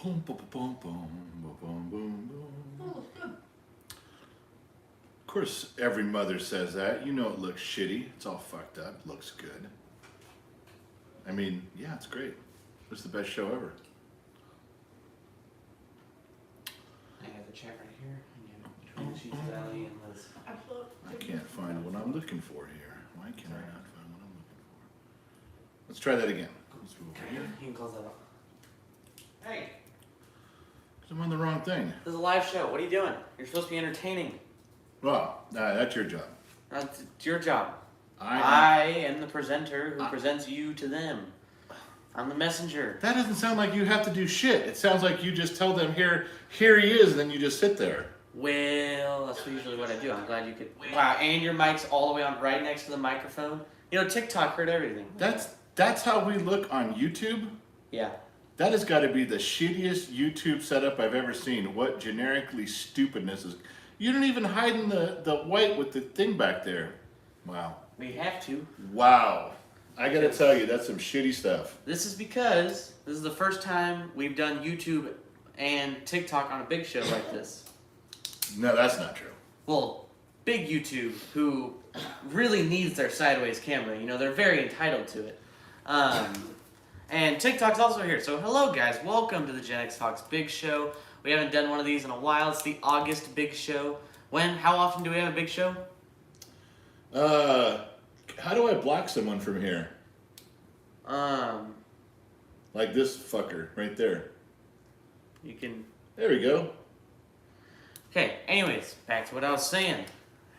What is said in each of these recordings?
Boom, boom, boom, boom, boom, boom, boom, boom. Of course, every mother says that. You know it looks shitty. It's all fucked up. It looks good. I mean, yeah, it's great. It's the best show ever. I have the chat right here. Between the sheets of Ali and Liz. I can't find what I'm looking for here. Why can I not find what I'm looking for? Let's try that again. Let's move over here. You can close that up. Hey, I'm on the wrong thing. this is a live show. What are you doing? You're supposed to be entertaining. Well, that's your job. It's your job. I am the presenter who presents you to them. I'm the messenger. That doesn't sound like you have to do shit. It sounds like you just tell them, here he is, and then you just sit there. Well, that's usually what I do. I'm glad you could. Wow, and your mic's all the way on right next to the microphone. You know, TikTok heard everything. That's how we look on YouTube? Yeah. That has got to be the shittiest YouTube setup I've ever seen. What generically stupidness is. You don't even hide in the white with the thing back there. Wow. We have to. Wow. I gotta tell you, that's some shitty stuff. This is because this is the first time we've done YouTube and TikTok on a big show like this. No, that's not true. Well, big YouTube, who really needs their sideways camera. You know, they're very entitled to it. And TikTok's also here. So hello, guys. Welcome to the Gen X Talks Big Show. We haven't done one of these in a while. It's the August Big Show. How often do we have a big show? How do I block someone from here? Like this fucker right there. You can... There we go. Okay, anyways, back to what I was saying.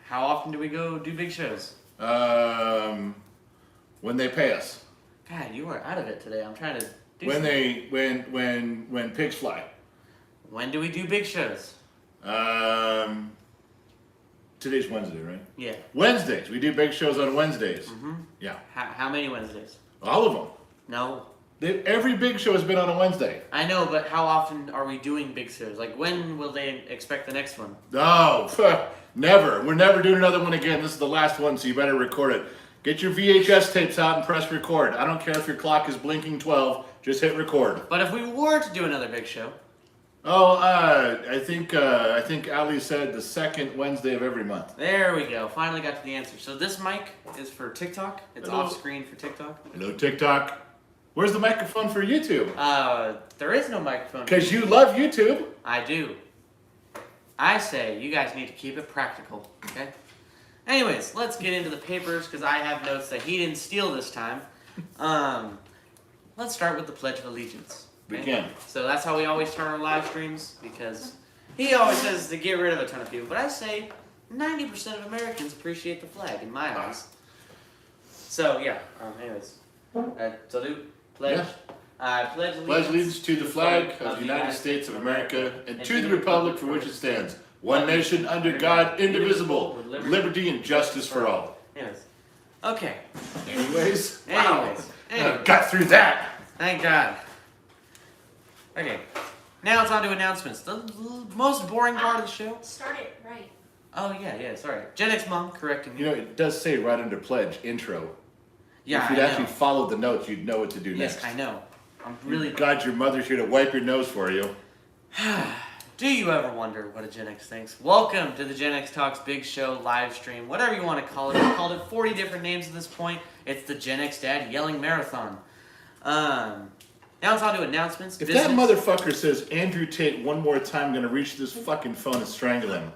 How often do we go do big shows? When they pay us. God, you are out of it today. I'm trying to do When something. when pigs fly. When do we do big shows? Today's Wednesday, right? Yeah. Wednesdays. We do big shows on Wednesdays. Mm-hmm. Yeah. How many Wednesdays? All of them. No. Every big show has been on a Wednesday. I know, but how often are we doing big shows? Like, when will they expect the next one? Oh, never. We're never doing another one again. This is the last one, so you better record it. Get your VHS tapes out and press record. I don't care if your clock is blinking 12. Just hit record. But if we were to do another big show... Oh, I think Ali said the second Wednesday of every month. There we go. Finally got to the answer. So this mic is for TikTok. It's Hello. off screen for TikTok. Hello, TikTok. Where's the microphone for YouTube? There is no microphone. Because you love YouTube. I do. I say you guys need to keep it practical, okay? Anyways, let's get into the papers because I have notes that he didn't steal this time. Let's start with the Pledge of Allegiance. Okay? We can. So that's how we always start our live streams because he always says to get rid of a ton of people. But I say 90% of Americans appreciate the flag in my eyes. So, yeah. Anyways. Salute. Pledge. Yeah. Pledge Pledge allegiance to the flag of the United States of America and to the republic for which it stands, one nation under God, indivisible, with liberty and justice for all. Anyways. Okay. Anyways. Anyways. Got through that. Thank God. Okay. Now it's on to announcements. The most boring part of the show. Start it right. Oh, yeah, sorry. Gen X Mom correcting me. You know, it does say right under pledge, intro. Yeah, If you'd I actually know. followed the notes, you'd know what to do Yes, next. I know. I'm really... God, your mother's here to wipe your nose for you. Do you ever wonder what a Gen X thinks? Welcome to the Gen X Talks Big Show live stream, whatever you want to call it. We've called it 40 different names at this point. It's the Gen X Dad Yelling Marathon. Now it's on to announcements. If that motherfucker says Andrew Tate one more time, I'm going to reach this fucking phone and strangle him.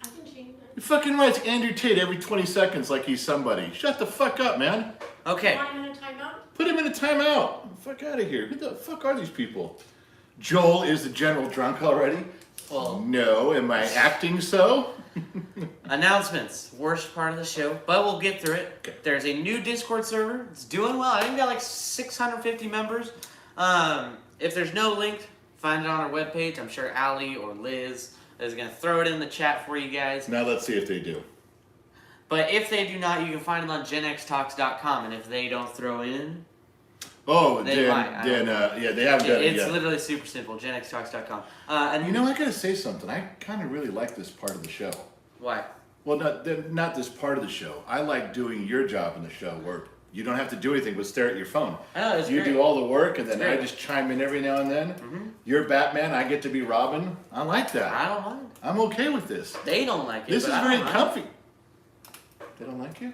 I can change that. He fucking writes Andrew Tate every 20 seconds like he's somebody. Shut the fuck up, man. Okay. Want him in a timeout? Put him in a timeout. Fuck out of here. Who the fuck are these people? Joel is the general drunk already? Well, No, am I acting so? announcements. Worst part of the show, but we'll get through it. Okay. There's a new Discord server. It's doing well. I think we got like 650 members. If there's no link, find it on our webpage. I'm sure Ali or Liz is going to throw it in the chat for you guys. Now let's see if they do. But if they do not, you can find it on genxtalks.com. And if they don't throw in, Oh, They might, I don't yeah, they haven't done it it's yet. literally super simple. genxtalks.com. And You know, I gotta say something. I kind of really like this part of the show. why? Well, not this part of the show. I like doing your job in the show where You don't have to do anything but stare at your phone. Oh, it's You great. do all the work, and then I great. just chime in every now and then. You're Batman, I get to be Robin. I like that. I don't mind. I'm okay with this. They don't like it. This is but I very don't mind. comfy. They don't like you?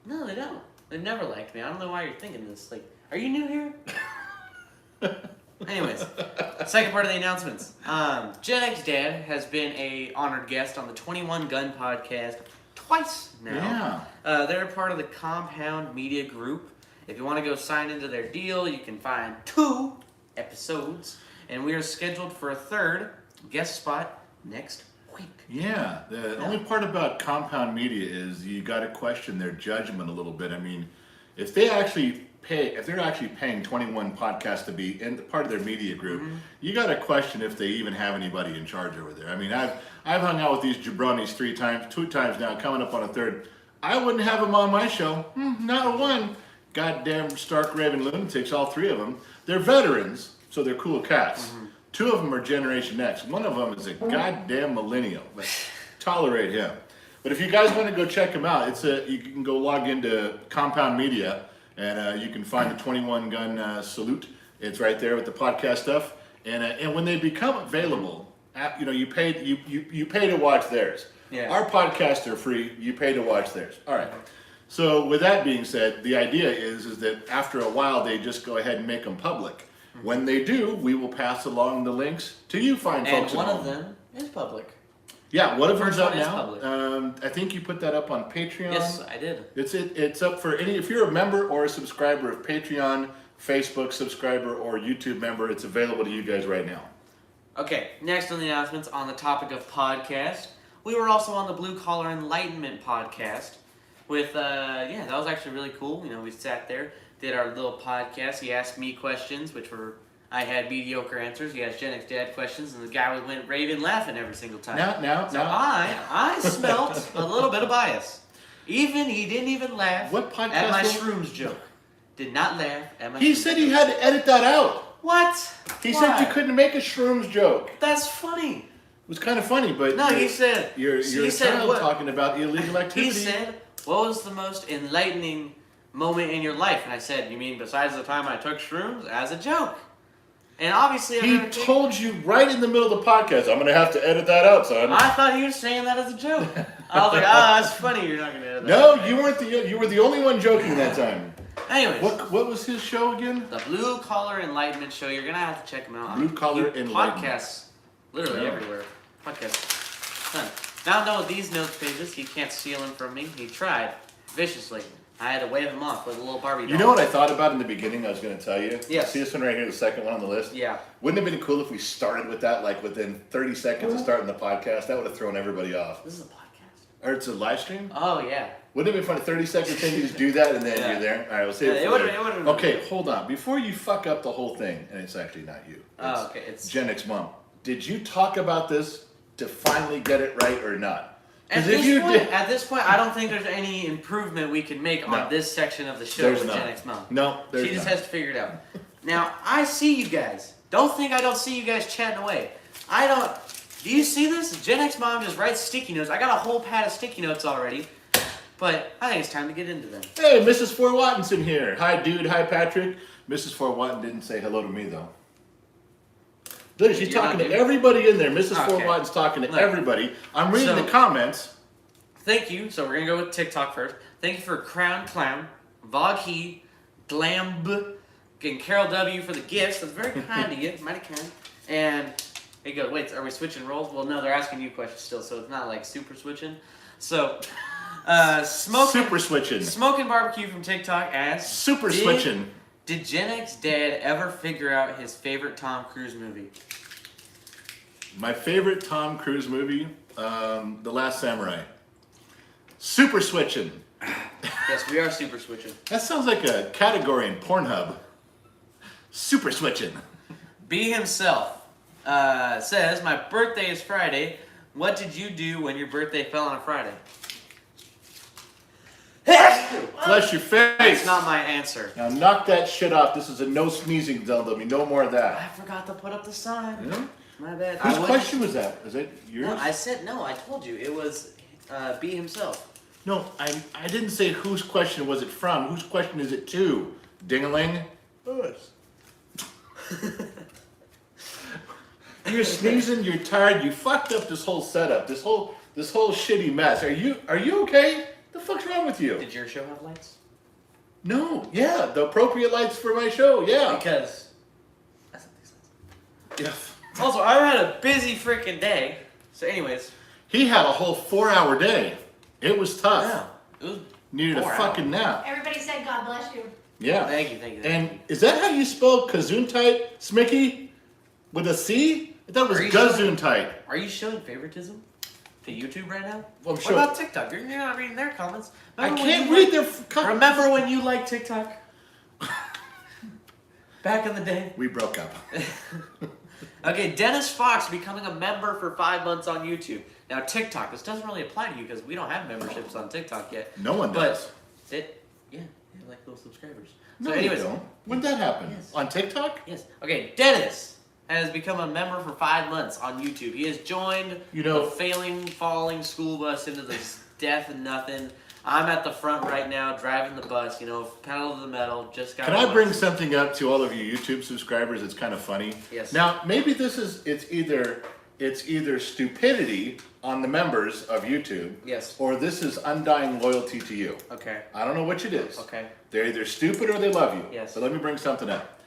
No, they don't. They've never liked me. I don't know why you're thinking this. Like, are you new here? Anyways, second part of the announcements. Gen X Dad has been a honored guest on the 21 Gun podcast twice now. Yeah. They're a part of the Compound Media Group. If you want to go sign into their deal, you can find 2 episodes, and we are scheduled for a third guest spot next week. Yeah. The only part about Compound Media is you got to question their judgment a little bit. I mean, if they're actually paying 21 podcasts to be in part of their media group, you got to question if they even have anybody in charge over there. I mean, I've hung out with these jabronis 2 times now, coming up on a third. I wouldn't have them on my show. Not a one. Goddamn stark raving lunatics, all 3 of them. They're veterans, so they're cool cats. 2 of them are Generation X. One of them is a goddamn millennial. But tolerate him. But if you guys want to go check them out, you can go log into Compound Media, and you can find the 21 Gun Salute. It's right there with the podcast stuff. And when they become available, you pay to watch theirs. Yeah. Our podcasts are free. You pay to watch theirs. All right. So with that being said, the idea is that after a while they just go ahead and make them public. When they do, we will pass along the links to you fine And folks. one at of home. them is public. Yeah, one of them's First up one is now. public. I think you put that up on Patreon. Yes, I did. It's up for any. If you're a member or a subscriber of Patreon, Facebook subscriber, or YouTube member, it's available to you guys right now. Okay, next on the announcements on the topic of podcast, we were also on the Blue Collar Enlightenment podcast with, that was actually really cool. You know, we sat there, did our little podcast. He asked me questions, I had mediocre answers. He asked Gen X Dad questions, and the guy went raving laughing every single time. So I smelt a little bit of bias. He didn't even laugh What podcast at my was- shrooms joke. Did not laugh at my He shrooms said he joke. had to edit that out. What? He Why? said you couldn't make a shrooms joke. It That's funny. was kind of funny, but No, he said. you're he a said child what? talking about illegal activity. He said, "What was the most enlightening moment in your life?" And I said, "You mean besides the time I took shrooms?" As a joke. And obviously, He I told you right in the middle of the podcast, I'm going to have to edit that out, son. I thought he was saying that as a joke. I was like, that's funny. You're not gonna edit that. No, out." you were the only one joking that time. Anyways, What was his show again? the Blue Collar Enlightenment Show. You're gonna have to check him out. Blue Collar Enlightenment. Podcasts, literally Yeah. everywhere. Podcasts. Son. Now know these notes pages. He can't steal them from me. He tried viciously. I had to wave him off with a little Barbie doll. You know what I thought about in the beginning? I was going to tell you. Yes. See this one right here, the second one on the list. Yeah. Wouldn't it have been cool if we started with that, like within 30 seconds of starting the podcast? That would have thrown everybody off. This is a podcast. Or it's a live stream. Oh yeah. Wouldn't it be funny? 30 seconds in, you just do that, and then Yeah. you're there. All right, we'll see Yeah, it it for would've- later. it would've been- Okay, hold on. Before you fuck up the whole thing, and it's actually not you. Oh, okay. It's Gen X Mom. Did you talk about this to finally get it right or not? At 'Cause if this, you point, did, at this point, I don't think there's any improvement we can make No. on this section of the show There's with not. Gen X Mom. No, there's She just not. has to figure it out. Now, I see you guys. Don't think I don't see you guys chatting away. I don't. Do you see this? Gen X Mom just writes sticky notes. I got a whole pad of sticky notes already. But I think it's time to get into them. Hey, Mrs. Fort Wattenson here. Hi, dude. Hi, Patrick. Mrs. Fort Watton didn't say hello to me, though. Look, she's You're talking not to doing- everybody in there. Mrs. Fort Okay. Watton's talking to Look. everybody. I'm reading So- the comments. Thank you. So we're going to go with TikTok first. Thank you for Crown Clown, Voghe, Glamb, and Carol W. for the gifts. That's very kind of you. Mighty kind. And here you go. Wait, are we switching roles? Well, no, they're asking you questions still, so it's not like super switching. So, Super switching. Smoking Barbecue from TikTok asks, Super switching. Did Gen X Dad ever figure out his favorite Tom Cruise movie? My favorite Tom Cruise movie, The Last Samurai. Super switching. Yes, we are super switching. That sounds like a category in Pornhub. Super switching. B himself says, my birthday is Friday. What did you do when your birthday fell on a Friday? Bless your face. That's not my answer. Now knock that shit off. This is a no sneezing zone. There'll be no more of I that. forgot to put up the sign. Yeah? My bad. Whose I wouldn't- question was that? Is it yours? No, I said no. I told you it was B himself. No, I didn't say whose question was it from. Whose question is it to? Ding-a-ling? Us. You're sneezing, you're tired, you fucked up this whole setup, this whole shitty mess. Are you okay? The fuck's wrong with you? Did your show have lights? No, yeah, the appropriate lights for my show, yeah. Because that's what these lights. Yeah. Also, I had a busy freaking day. So, anyways. He had a whole 4-hour day. It was tough. Yeah. It was Needed a 4 fucking nap. Everybody said God bless you. Yeah. Thank you. And is that how you spell Gesundheit, Smicky? With a C? I thought it was Are you sure? Gesundheit. Are you showing favoritism to YouTube right now? Well, I'm What sure. about TikTok? You're not reading their comments. I Remember when can't you read liked- their. Remember when you liked TikTok? Back in the day. We broke up. Okay, Dennis Fox becoming a member for 5 months on YouTube. Now TikTok, this doesn't really apply to you because we don't have memberships on TikTok yet. No one does. But they have like little subscribers. No, So you anyways, don't. When did that happen? Yes. On TikTok? yes. Okay, Dennis has become a member for 5 months on YouTube. He has joined the falling school bus into this death and nothing. I'm at the front right now, driving the bus, pedal to the metal, just got Can I bring something up to all of you YouTube subscribers? It's kind of funny. Yes. Now, maybe it's either stupidity on the members of YouTube, Yes. or this is undying loyalty to you. Okay. I don't know which it is. Okay. They're either stupid or they love you. Yes. So let me bring something up.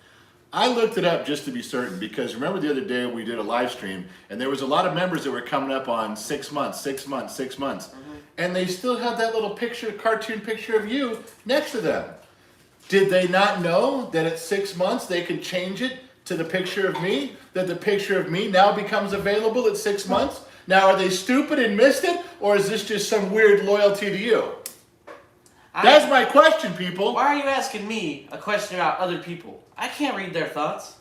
I looked it up just to be certain because remember the other day we did a live stream and there was a lot of members that were coming up on 6 months, 6 months, 6 months. Mm-hmm. And they still had that little cartoon picture of you next to them. Did they not know that at 6 months they could change it to the picture of me? That the picture of me now becomes available at 6 months? Now are they stupid and missed it? Or is this just some weird loyalty to you? That's my question, people. Why are you asking me a question about other people? I can't read their thoughts.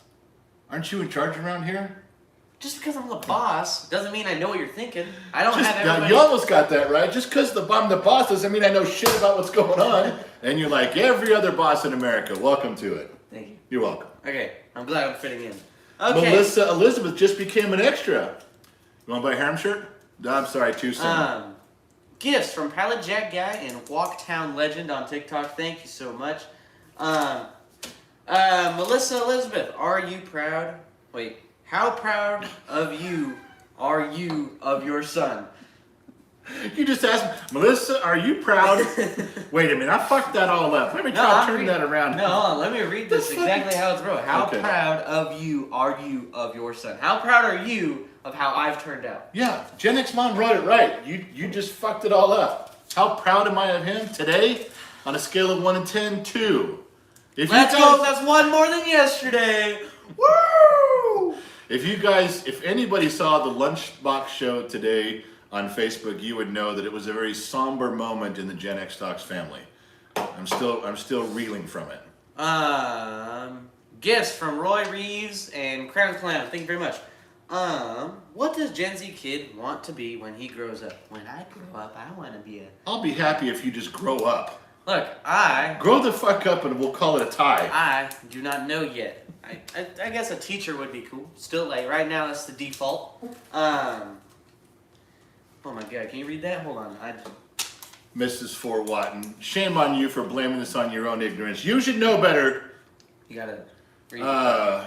Aren't you in charge around here? Just because I'm the boss doesn't mean I know what you're thinking. I don't have Now, everybody. you almost got that right. Just because I'm the boss doesn't mean I know shit about what's going on. And you're like every other boss in America. Welcome to it. Thank you. You're welcome. Okay, I'm glad I'm fitting in. Okay. Melissa Elizabeth just became an extra. You want to buy a harem shirt? No, I'm sorry, too soon. Gifts from Pilot Jack Guy and Walktown Legend on TikTok. Thank you so much. Melissa Elizabeth, are you proud? Wait, how proud of you are you of your son? You just asked, Melissa, are you proud? Wait a minute, I fucked that all up. Let me try to turn that around. No, hold on, let me read this exactly how it's wrote. How Okay. proud of you are you of your son? How proud are you of how I've turned out? Yeah, Gen X Mom wrote it right. You just fucked it all up. How proud am I of him today? On a scale of 1 to 10, 2. Let's go, that's one more than yesterday. Woo! If anybody saw the Lunchbox show today on Facebook, you would know that it was a very somber moment in the Gen X Talks family. I'm still reeling from it. Gifts from Roy Reeves and Crown Clown. Thank you very much. What does Gen Z kid want to be when he grows up? When I grow up, I want to be I'll be happy if you just grow up. Look, I Grow the fuck up and we'll call it a tie. do not know yet. I guess a teacher would be cool. Still, like, right now, that's the default. Oh my god, can you read that? Hold on. Mrs. Fort Watton, shame on you for blaming this on your own ignorance. You should know better. You gotta read it.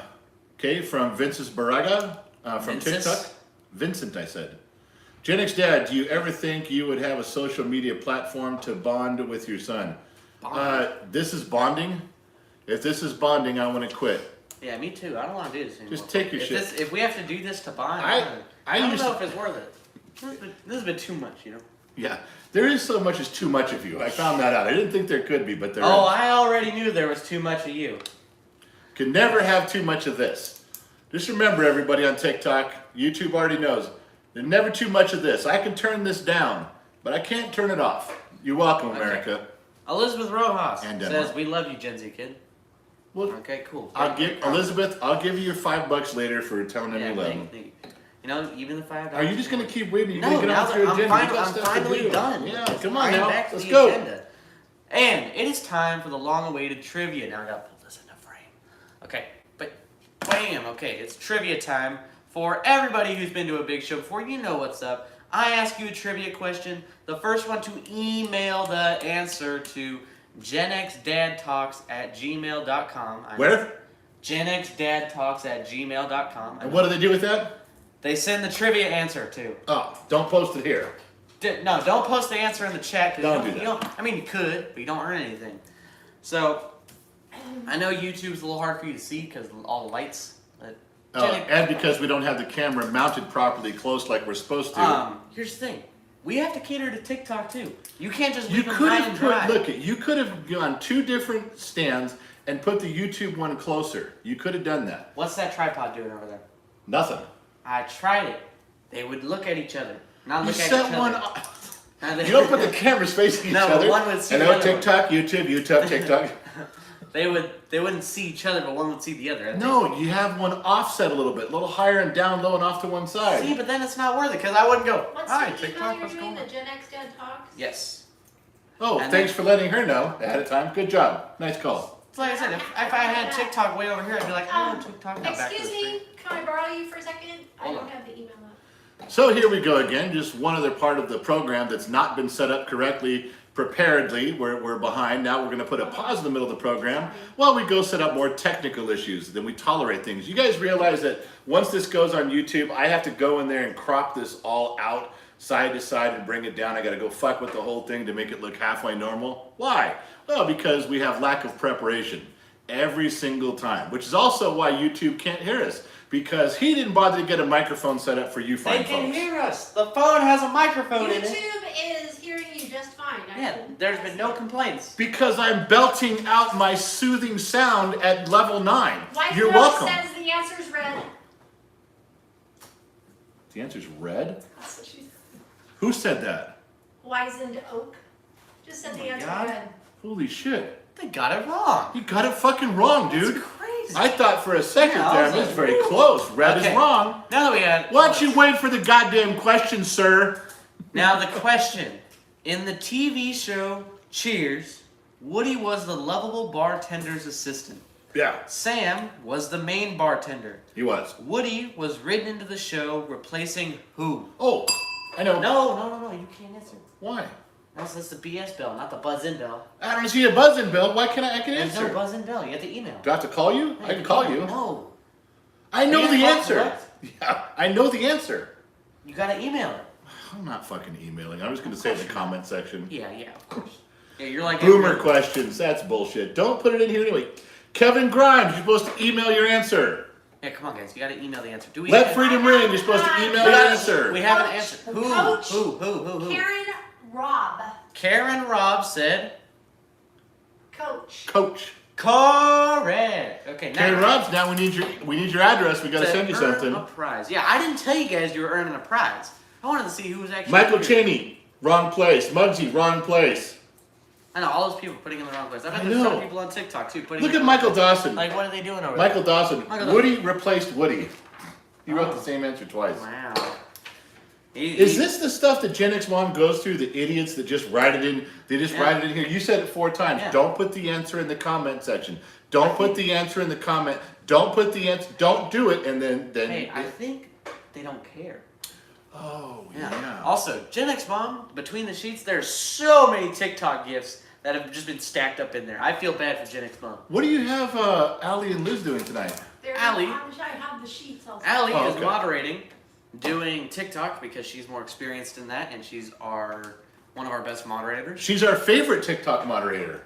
Okay, from Vince's Baraga, from Vince's? TikTok. Vincent, I said. Gen X Dad, do you ever think you would have a social media platform to bond with your son? This is bonding. If this is bonding, I want to quit. Yeah, me too. I don't want to do this anymore. Just take your shit. If we have to do this to bond, I I don't used know to- if it's worth it. This has been too much, Yeah, there is so much as too much of you. I found that out. I didn't think there could be, but there Oh, is. I already knew there was too much of you. Can never have too much of this. Just remember, everybody on TikTok, YouTube already knows. There's never too much of this. I can turn this down, but I can't turn it off. You're welcome, America. Elizabeth Rojas And says, Denmark. "We love you, Gen Z kid." Well, Okay, cool. I'll give Elizabeth. I'll give you your $5 later for telling them Yeah, you love thank them. you. You know, even the $5. Are you just gonna keep reading? You're No, gonna get now off that your I'm, agenda. You got I'm stuff to finally do. done. Yeah, Let's come on bring now. back to Let's the go. agenda. And it is time for the long-awaited trivia. Now I gotta pull this into frame. Okay, but bam. Okay, it's trivia time for everybody who's been to a big show before, you know what's up. I ask you a trivia question. The first one to email the answer to genxdadtalks@gmail.com. Where? genxdadtalks@gmail.com. And what do they do with that? They send the trivia answer to. Oh, don't post it here. No, don't post the answer in the chat. Don't do that. You don't, I mean, you could, but you don't earn anything. So, I know YouTube's a little hard for you to see because all the lights. But And because we don't have the camera mounted properly close like we're supposed to. Here's the thing. We have to cater to TikTok too. You can't just You leave them could high have and dry. you could have gone 2 different stands and put the YouTube one closer. You could have done that. What's that tripod doing over there? Nothing. I tried it. They would look at each other, not You look at set each one. other. You don't put the cameras facing each No, other. one would see Hello, the other TikTok, YouTube, TikTok. They wouldn't see each other, but one would see the other. I think. No, you have one offset a little bit, a little higher and down low and off to one side. See, but then it's not worth it because I wouldn't go. What's Hi, the TikTok, email you're what's doing? going The on? Gen X Dad Talks? Yes. Oh, And thanks then- for letting her know ahead of time. Good job. Nice call. It's like I said, if I had TikTok way over here, I'd be like, oh, TikTok, not back to the Excuse screen. me, can I borrow you for a second? I Hold don't on. have the email up. So here we go again. Just one other part of the program that's not been set up correctly, preparedly. We're behind. Now we're going to put a pause in the middle of the program while we go set up more technical issues. Then we tolerate things. You guys realize that once this goes on YouTube, I have to go in there and crop this all out side to side and bring it down. I got to go fuck with the whole thing to make it look halfway normal. Why? Well, because we have lack of preparation every single time, which is also why YouTube can't hear us. Because he didn't bother to get a microphone set up for you They fine can folks. hear us. The phone has a microphone in it. YouTube is hearing you just fine. Yeah, there's been no complaints. Because I'm belting out my soothing sound at level 9. White You're Rose welcome. says the answer's red. The answer's red? That's what she said. Who said that? Wizened Oak. Just said Oh the my answer's God. red. Holy shit. They got it wrong. You got it fucking wrong, dude. That's crazy. I thought for a second Yeah, I there, was I was like, very woo. close. Red Okay. is wrong. Now that we had. Why don't you wait for the goddamn question, sir? Now the question. In the TV show Cheers, Woody was the lovable bartender's assistant. Yeah, Sam was the main bartender. he was. Woody was written into the show, replacing who? Oh, I know. No, you can't answer. Why? That's the BS bell, not the buzz-in bell. I don't see a buzzing bell. Why can't I can There's answer? no buzz-in bell. You have to email. Do I have to call you? I can call you. No. I know You the gotta answer. call Yeah, I know the answer. You gotta email it. I'm not fucking emailing. I was going to say in the comment section. Yeah, of course. Yeah, you're like Boomer questions. That's bullshit. Don't put it in here anyway. Kevin Grimes, you're supposed to email your answer. Yeah, come on, guys. You gotta email the answer. Do we? Let freedom ring. You're supposed to email your answer. We have an Coach. answer. Coach. Who? Karen Robb. Karen Robb said. Coach. Coach. Correct. Okay. Karen now Robbs, now we need your address. We got to to send you earn something. a prize. Yeah, I didn't tell you guys you were earning a prize. I wanted to see who was actually. Michael here. Cheney, wrong place. Muggsy, wrong place. I know all those people putting in the wrong place. I bet I there's some know. people on TikTok too putting. Look in at the Michael wrong place. Dawson. Like, what are they doing over Michael Dawson. Michael Dawson. Woody replaced Woody. He wrote Oh. the same answer twice. there? Wow. Is this the stuff that Gen X Mom goes through? The idiots that just write it in. They just Yeah. write it in here. You said it 4 times. Yeah. Don't put the answer in the comment section. Don't put the answer in the comment. Don't put the answer. Don't do it. And then. Hey, I think they don't care. Oh Yeah. yeah. Also, Gen X Mom, between the sheets, there's so many TikTok gifs that have just been stacked up in there. I feel bad for Gen X Mom. What do you have Allie and Liz doing tonight? I Allie. have the sheets also. Allie Oh, is okay. moderating, doing TikTok because she's more experienced in that, and she's one of our best moderators. She's our favorite TikTok moderator.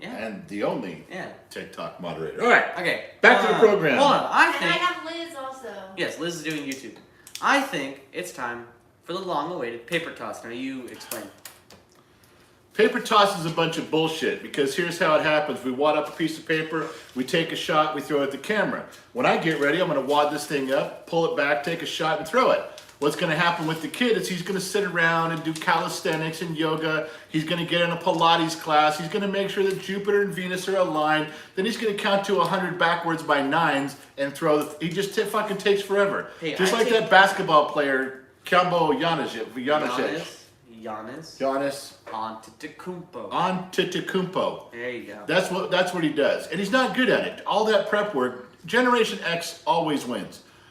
Yeah. And the only Yeah. TikTok moderator. All right. Okay. Back to the program. Hold on. I And I think. have Liz also. Yes, Liz is doing YouTube. I think it's time for the long-awaited paper toss. Now you explain. Paper toss is a bunch of bullshit because here's how it happens. We wad up a piece of paper, we take a shot, we throw it at the camera. When I get ready, I'm going to wad this thing up, pull it back, take a shot, and throw it. What's going to happen with the kid is he's going to sit around and do calisthenics and yoga. He's going to get in a Pilates class. He's going to make sure that Jupiter and Venus are aligned. Then he's going to count to 100 backwards by 9s and throw. He just fucking takes forever. Hey, just I like take- that basketball player, Kambo Giannis. Giannis Antetokounmpo. Antetokounmpo. There you go. That's what he does, and he's not good at it. All that prep work, Generation X always wins.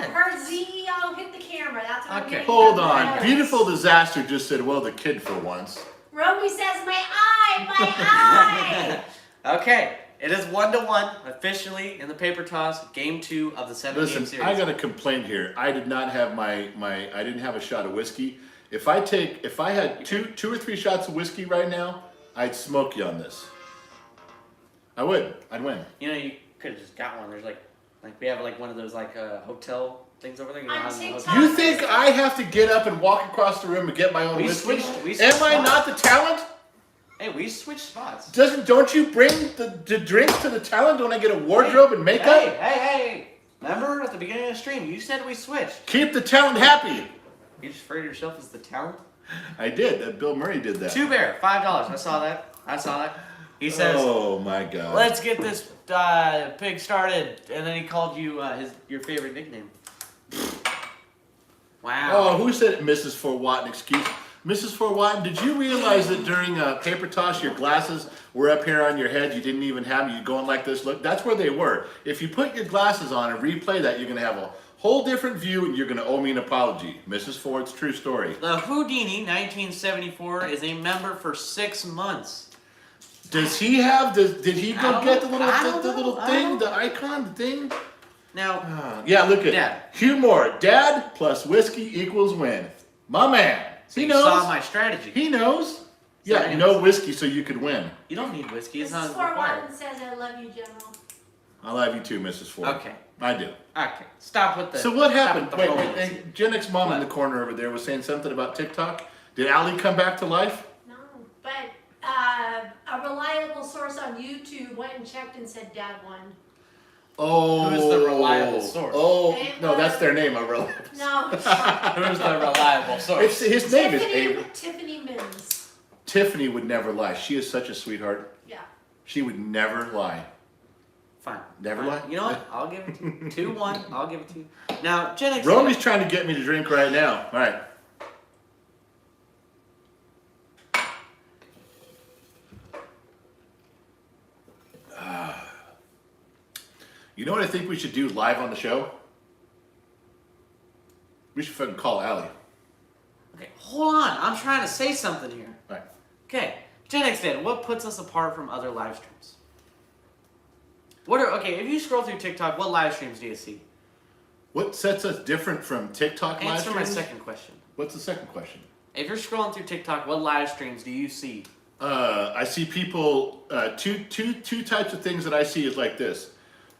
her CEO hit the camera. That's what I'm Okay. getting Hold from on. the Beautiful notes. Disaster just said, well, the kid for once. Roby says, my eye. Okay, it is 1-1 officially in the paper toss. Game 2 of the 7-game Listen, series. I got a complaint here. I did not have I didn't have a shot of whiskey. If I had two or three shots of whiskey right now, I'd smoke you on this. I would. I'd win. You know, you could have just got one. There's like we have like one of those like hotel things over there. You know, On on the TikTok. hotel. You think I have to get up and walk across the room and get my own We whiskey? switched Am I spots. not the talent? Hey, we switched spots. Don't you bring the drinks to the talent? Don't I get a wardrobe and makeup? Hey! Remember at the beginning of the stream, you said we switched. Keep the talent happy. You just referred to yourself as the talent. I did. Bill Murray did that. Two Bear, $5. I saw that. He says, Oh my God. "Let's get this pig started," and then he called you your favorite nickname. Wow. Oh, who said Mrs. Fort Watton? Excuse Mrs. Fort Watton, did you realize that during paper toss, your glasses were up here on your head? You didn't even have them. You going like this. Look, that's where they were. If you put your glasses on and replay that, you're going to have a whole different view, and you're going to owe me an apology. Mrs. Ford's true story. The Houdini 1974 is a member for 6 months. Does he have? Did he I go don't get know. the I don't little know. thing, the icon, the thing? Now, Yeah, look at Dad. humor. Dad plus whiskey equals win. My man. He you knows. saw my strategy. He knows. So Yeah, anyways. no whiskey so you could win. You don't need whiskey. It's Mrs. not Fort required. Watton says, I love you, General. I love you too, Mrs. Ford. Okay. I do. Okay. Stop with the. So what stop happened? with the Wait, romance. hey, Gen X mom in What? the corner over there was saying something about TikTok. Did Ali come back to life? No, but a reliable source on YouTube went and checked and said Dad won. Oh. Who's the reliable source? Oh, It no, that's was- their name, a reliable. No, Who's the reliable source? His name is Avery. Tiffany Mims. Tiffany would never lie. She is such a sweetheart. Yeah. She would never lie. Fine. Never Fine. lie? You know what? I'll give it to you. 2-1. I'll give it to you. Now, Gen X. Romy's trying to get me to drink right now. All right. You know what I think we should do live on the show? We should fucking call Allie. Okay, hold on. I'm trying to say something here. All right. Okay, Gen X Dad, what puts us apart from other live streams? Okay, if you scroll through TikTok, what live streams do you see? What sets us different from TikTok live Answer my streams? second question. What's the second question? If you're scrolling through TikTok, what live streams do you see? I see people. Two types of things that I see is like this.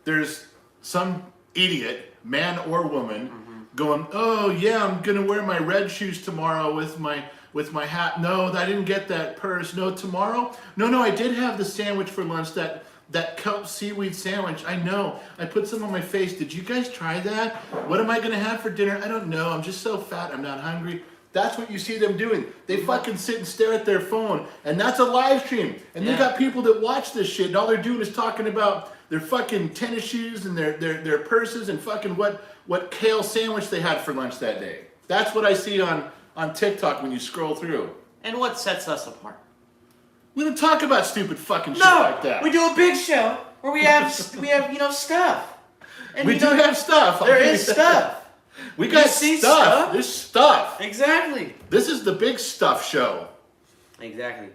There's some idiot, man or woman, going, "Oh yeah, I'm gonna wear my red shoes tomorrow with my hat. No, I didn't get that purse. No, tomorrow. No, I did have the sandwich for lunch. That kelp seaweed sandwich. I know. I put some on my face. Did you guys try that? What am I gonna have for dinner? I don't know. I'm just so fat. I'm not hungry." That's what you see them doing. They fucking sit and stare at their phone, and that's a live stream. And Yeah. they got people that watch this shit, and all they're doing is talking about their fucking tennis shoes and their purses and fucking what kale sandwich they had for lunch that day. That's what I see on TikTok when you scroll through. And what sets us apart? We don't talk about stupid fucking shit like that. we do a big show where we have stuff. And We you do know, have stuff. I'll there give you is that. stuff. We got You see stuff. stuff? There's stuff. Exactly. This is the big stuff show. Exactly.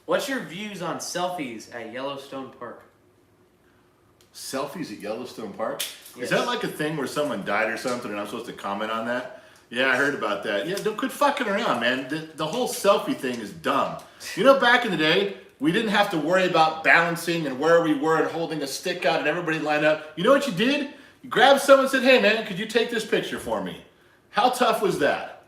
What's your views on selfies at Yellowstone Park? Selfies at Yellowstone Park? Yes. Is that like a thing where someone died or something and I'm supposed to comment on that? Yeah, I heard about that. Yeah, don't quit fucking around, man. The whole selfie thing is dumb. You know, back in the day, we didn't have to worry about balancing and where we were and holding a stick out and everybody lined up. You know what you did? You grabbed someone and said, "Hey, man, could you take this picture for me?" How tough was that?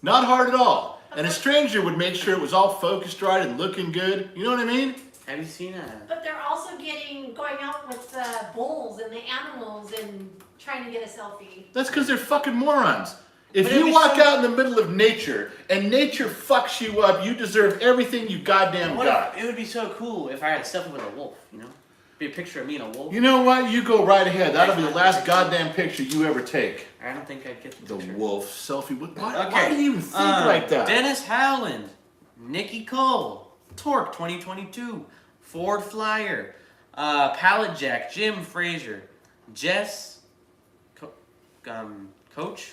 Not hard at all. And a stranger would make sure it was all focused right and looking good. You know what I mean? Have you seen a? But they're also going out with the bulls and the animals and trying to get a selfie. That's because they're fucking morons. If But it'd you be walk so- out in the middle of nature and nature fucks you up, you deserve everything you goddamn What got. if, it would be so cool if I had a selfie with a wolf. You know, be a picture of me and a wolf. You know what? You go right ahead. That'll be the last goddamn picture you ever take. I don't think I'd get the The picture. wolf selfie. Why, Okay. why do you even think like that? Dennis Howland, Nikki Cole, Torque 2022, Ford Flyer, Pallet Jack, Jim Frazier, Jess, Coach,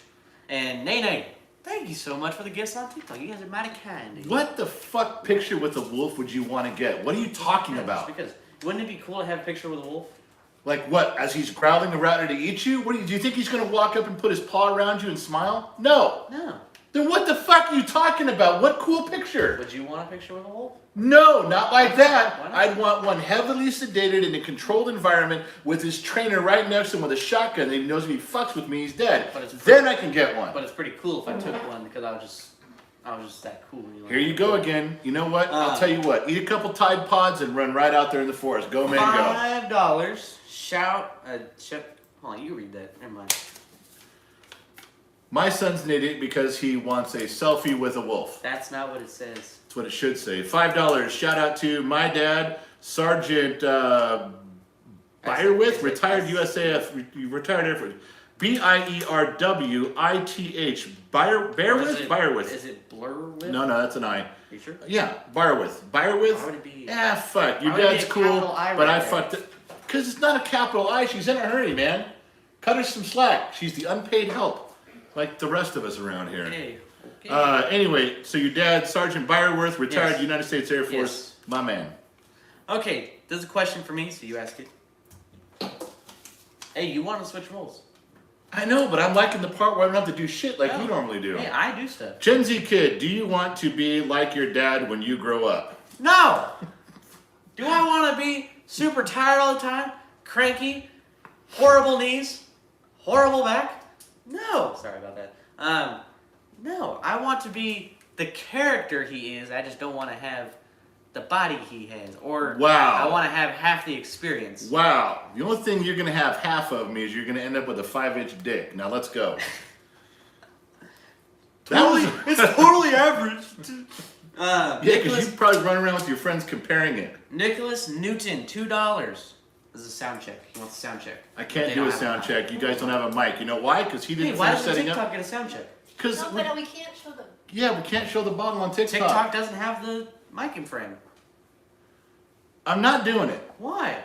and Nene. Thank you so much for the gifts on TikTok. You guys are mighty kind. What the fuck picture with a wolf would you want to get? What are you talking about? Because wouldn't it be cool to have a picture with a wolf? Like what? As he's growling around to eat you? Do you think he's gonna walk up and put his paw around you and smile? No. No. Then what the fuck are you talking about? What cool picture? Would you want a picture with a wolf? No, not like that. Why not? I'd want one heavily sedated in a controlled environment with his trainer right next to him with a shotgun. And he knows if he fucks with me, he's dead. But it's Then I can get one. But it's pretty cool if I took one because I was just that cool. Here you go again. You know what? I'll tell you what. Eat a couple Tide Pods and run right out there in the forest. Go, man, go. $5. Hold on, you read that. Never mind. My son's an idiot because he wants a selfie with a wolf. That's not what it says. That's what it should say. $5. Shout out to my dad, Sergeant Bierwith, retired USAF, retired Air Force. Bierwith. Bierwith. Is it Blurwith? No, that's an I. You sure? Yeah, Bierwith. Bierwith. Why would it be? Yeah, fuck. Your Why would it be dad's a cool, capital I but right I there? fucked it. Because it's not a capital I. She's in a hurry, man. Cut her some slack. She's the unpaid help, like the rest of us around here. Okay. Anyway, so your dad, Sergeant Bierwith, retired Yes. United States Air Force. Yes. My man. Okay, this is a question for me, so you ask it. Hey, you want to switch roles? I know, but I'm liking the part where I don't have to do shit like No. you normally do. Hey, I do stuff. Gen Z kid, do you want to be like your dad when you grow up? No! Do I want to be super tired all the time? Cranky? Horrible knees? Horrible back? No! Sorry about that. No, I want to be the character he is. I just don't want to have the body he has. Or Wow. I want to have half the experience. Wow. The only thing you're going to have half of me is you're going to end up with a 5-inch dick. Now let's go. It's totally average. Yeah, because you probably run around with your friends comparing it. Nicholas Newton, $2. This is a sound check. He wants a sound check. I can't They do don't a have sound check. You guys don't have a mic. You know why? Because he Hey, didn't why finish doesn't setting TikTok up. get a sound check? Because No, but we can't show them. yeah, we can't show the bottom on TikTok. TikTok doesn't have the mic in frame. I'm not doing it. Why?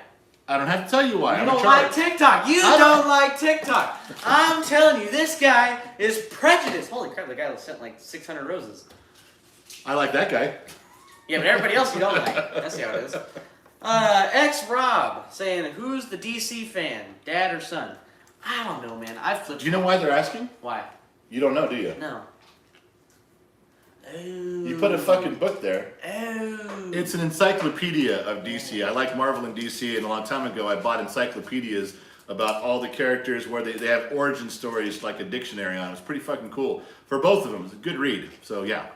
I don't have to tell you why. You I'm don't in charge. like TikTok. You I don't like TikTok. I'm telling you, this guy is prejudiced. Holy crap, the guy sent like 600 roses. I like that guy. Yeah, but everybody else you don't like. That's how it is. X-Rob saying, who's the DC fan? Dad or son? I don't know, man. I've flipped. Do you know why they're asking? Why? You don't know, do you? No. Oh. You put a fucking book there. Oh. It's an encyclopedia of DC. I like Marvel and DC, and a long time ago I bought encyclopedias about all the characters where they have origin stories like a dictionary on. It's pretty fucking cool. For both of them, it's a good read. So yeah.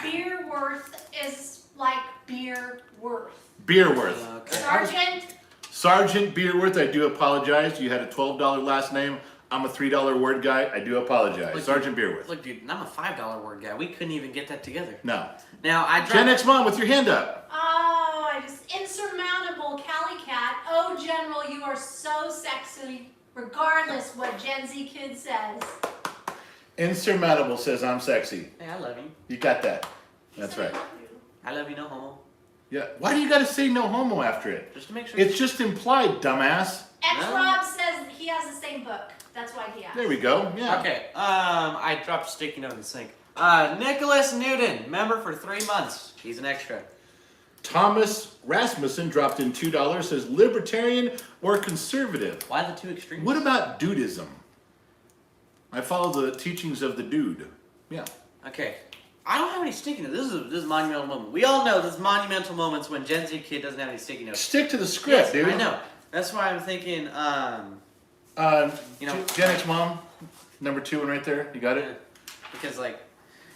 Beer worth is like beer worth. Beerworth. Okay. Sergeant Beerworth, I do apologize. You had a $12 last name. I'm a $3 word guy. I do apologize. Look, Sergeant Beerworth. Look, dude, I'm a $5 word guy. We couldn't even get that together. No. Now, I dropped... Gen X Mom with your hand up. Oh, I just insurmountable Cali Cat. Oh, General, you are so sexy, regardless what Gen Z kid says. Insurmountable says I'm sexy. Hey, I love you. You got that. He That's said, right. "I love you." I love you, no homo. Yeah. Why do you got to say no homo after it? Just to make sure. It's just implied, dumbass. X-Rob says he has the same book. That's why he asked. There we go. Yeah. Okay, I dropped a sticky note in the sink. Nicholas Newton, member for 3 months. He's an extra. Thomas Rasmussen dropped in $2. Says libertarian or conservative. Why the two extremes? What about dudism? I follow the teachings of the dude. Yeah. Okay. I don't have any sticky notes. This is a monumental moment. We all know there's monumental moments when Gen Z kid doesn't have any sticky notes. Stick to the script, Yes, dude. I know. That's why I'm thinking, you know, Gen X Mom, number 2 one right there. You got it? because like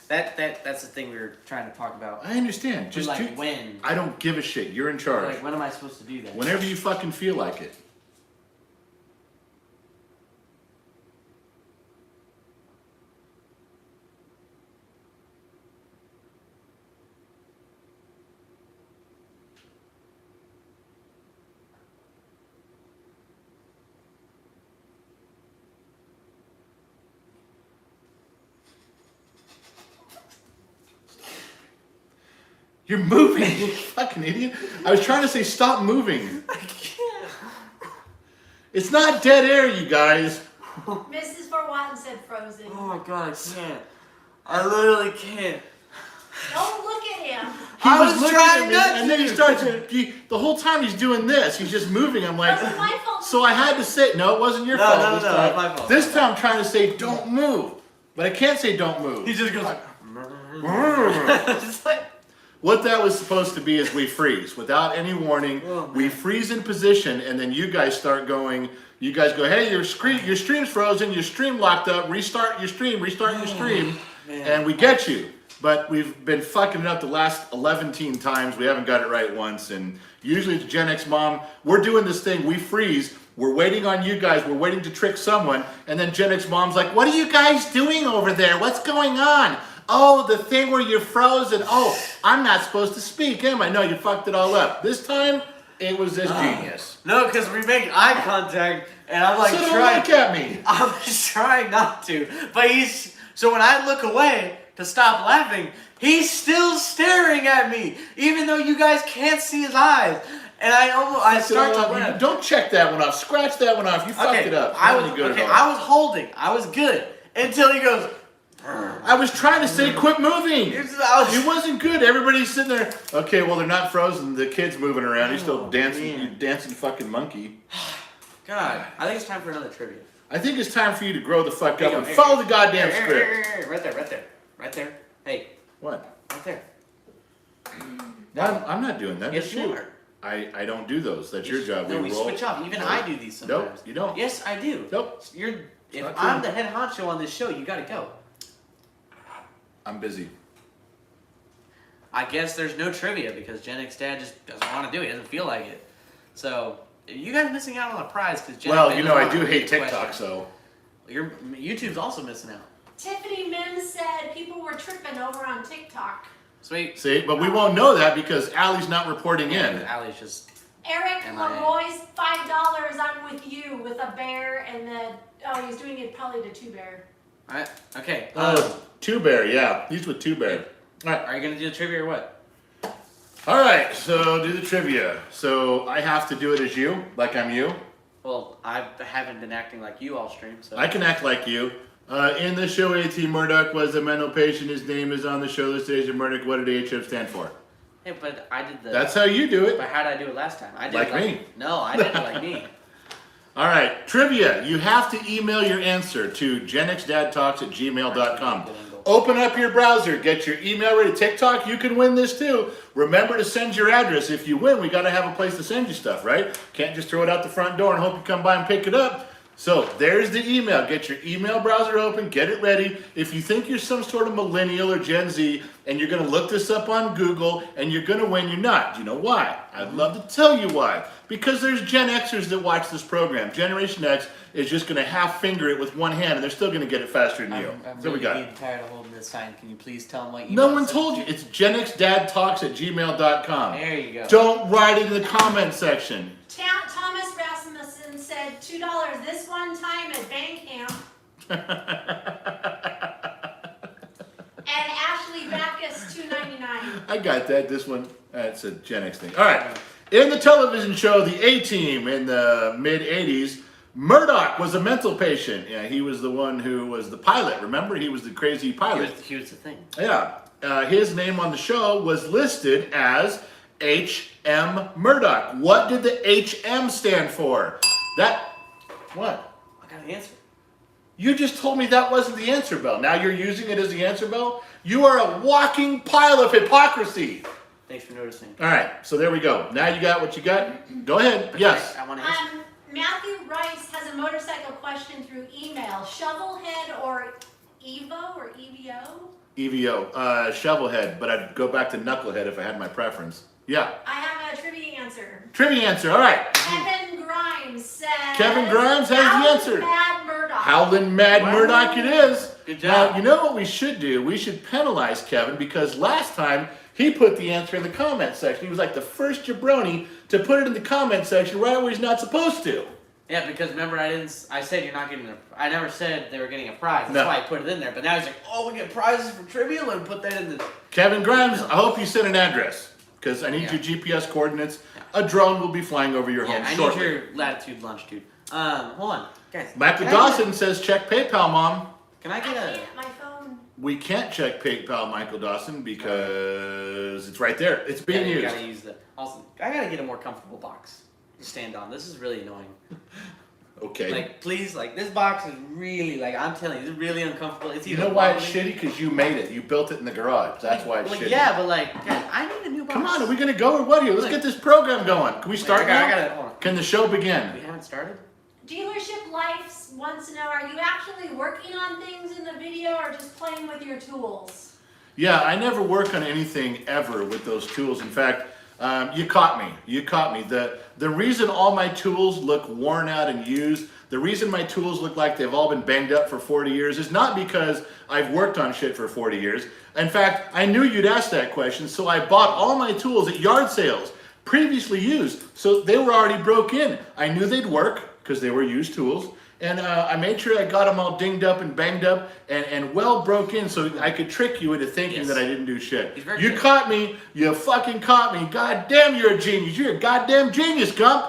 that's the thing we were trying to talk about. I understand. Just like when. I don't give a shit. You're in charge. Like when am I supposed to do that? Whenever you fucking feel like it. You're moving, you fucking idiot. I was trying to say stop moving. I can't. It's not dead air, you guys. Mrs. Fort Watton said frozen. Oh my god, I can't. I literally can't. Don't look at him. He I was was looking trying at me, not and then he to. starts. The whole time he's doing this, he's just moving. I'm like, Wasn't my fault. so I had to say, no, it wasn't your No, fault. no, this no, time. it's my fault. This time I'm trying to say, don't move, but I can't say don't move. He just goes like. Just like. What that was supposed to be is we freeze without any warning. Oh, man. We freeze in position, and then you guys start going. You guys go, hey, your stream's frozen. Your stream locked up. Restart your stream. Restart your stream, man. and we get you. But we've been fucking it up the last 11 times. We haven't got it right once. And usually it's Gen X Mom. We're doing this thing. We freeze. We're waiting on you guys. We're waiting to trick someone. And then Gen X Mom's like, what are you guys doing over there? What's going on? Oh, the thing where you're frozen. Oh, I'm not supposed to speak, am I? No, you fucked it all up. This time, it was this genius. No, because we make eye contact, and I'm like So don't trying. look at me. I was trying not to, but he's. So when I look away to stop laughing, he's still staring at me, even though you guys can't see his eyes. And I start to laugh. Don't check that one off. Scratch that one off. You fucked it up. I Not was any good okay. at all. I was holding. I was good until he goes. I was trying to say quit moving. I was- It wasn't good. Everybody's sitting there. Okay, well they're not frozen. The kid's moving around. He's still dancing. man. You dancing fucking monkey. God, I think it's time for another trivia. I think it's time for you to grow the fuck Here up you and go. follow the goddamn Here, script. here, right there, right there, right there. Hey, What? right there. I'm not doing that. Yes, That's you you. are. I don't do those. That's your job. No, we roll. switch off. Even I do these Nope, sometimes. you don't. Yes, I do. Nope. If not I'm true. the head honcho on this show, you gotta go. I'm busy. I guess there's no trivia because Gen X Dad just doesn't want to do it. He doesn't feel like it. So you guys are missing out on a prize because Gen Well, X you Dad know, I doesn't do want to hate read a TikTok, question. so. YouTube's also missing out. Tiffany Mims said people were tripping over on TikTok. Sweet. See, but we won't know that because Allie's not reporting in. Allie's just. Eric Am I- Leroy's $5. I'm with you with a bear and he's doing it probably to Two Bear. All right. Okay. Two Bear, yeah. He's with Two Bear. All right. Are you gonna do the trivia or what? All right, so do the trivia. So I have to do it as you, like I'm you. Well, I haven't been acting like you all stream, so. I can act like you. In the show, A.T. Murdoch was a mental patient. His name is on the show list. Agent Murdoch. What did AHM stand for? Hey, but I did the. That's how you do it. But how did I do it last time? I did Like it me. No, I did it like me. All right, trivia. You have to email your answer to genxdadtalks@gmail.com. Open up your browser, get your email ready. TikTok, you can win this too. Remember to send your address. If you win, we got to have a place to send you stuff, right? Can't just throw it out the front door and hope you come by and pick it up. So there's the email. Get your email browser open, get it ready. If you think you're some sort of millennial or Gen Z and you're going to look this up on Google and you're going to win, you're not. Do you know why? I'd love to tell you why. Because there's Gen Xers that watch this program. Generation X is just going to half finger it with one hand and they're still going to get it faster than you. I'm So we really got getting tired of holding this sign. Can you please tell them what you No one told you. It's genxdadtalks@gmail.com. There you go. Don't write it in the comment section. Thomas Rasmussen said $2 this one time at band camp. And Ashley Backus $2.99. I got that. This one, that's a Gen X thing. All right. In the television show The A-Team in the mid-'80s, Murdoch was a mental patient. Yeah, he was the one who was the pilot. Remember? He was the crazy pilot. Here's the thing. Yeah. His name on the show was listed as H.M. Murdoch. What did the H.M. stand for? What? I got an answer. You just told me that wasn't the answer bell. Now you're using it as the answer bell? You are a walking pile of hypocrisy. Thanks for noticing. All right, so there we go. Now you got what you got. Go ahead. Yes. I want to answer. Matthew Rice has a motorcycle question through email. Shovelhead or Evo or EVO? EVO, shovelhead, but I'd go back to knucklehead if I had my preference. Yeah. I have a trivia answer. Trivia answer. All right. Kevin Grimes says. Kevin Grimes has the Howlin' answer. Mad Murdoch. Howlin' Mad Wow. Murdoch it is. Good job. Now, you know what we should do? We should penalize Kevin because last time he put the answer in the comment section. He was like the first jabroni to put it in the comment section right where he's not supposed to. Yeah, because remember I said you're not getting I never said they were getting a prize. That's No. why I put it in there. But now he's like, oh, we get prizes for trivia. Let me put that in the. Kevin Grimes, I hope you send an address because I need Yeah. your GPS coordinates. A drone will be flying over your home Yeah, I shortly. need your latitude, longitude. Hold on, guys. Michael can I Dawson says check PayPal, Mom. Can I I get a? can't, my phone. We can't check PayPal, Michael Dawson, because it's right there. It's being You used. gotta use the. Also, I gotta get a more comfortable box to stand on. This is really annoying. Okay. Like, please, like this box is really like I'm telling you, it's really uncomfortable. It's You either know why it's wobbly- shitty? Because you made it. You built it in the garage. That's why it's Well, shitty. yeah, but like, guys, I need a new box. Come on, are we gonna go or what here? Let's get this program going. Can we start now? I gotta, hold on. Can the show begin? We haven't started. Dealership Life wants to know, are you actually working on things in the video or just playing with your tools? Yeah, I never work on anything ever with those tools. In fact, you caught me. You caught me. The reason all my tools look worn out and used, the reason my tools look like they've all been banged up for 40 years is not because I've worked on shit for 40 years. In fact, I knew you'd ask that question, so I bought all my tools at yard sales, previously used. So they were already broke in. I knew they'd work because they were used tools. And I made sure I got them all dinged up and banged up and well broke in so I could trick you into thinking Yes. that I didn't do shit. He's very You good. caught me. You fucking caught me. God damn, you're a genius. You're a goddamn genius, Gump.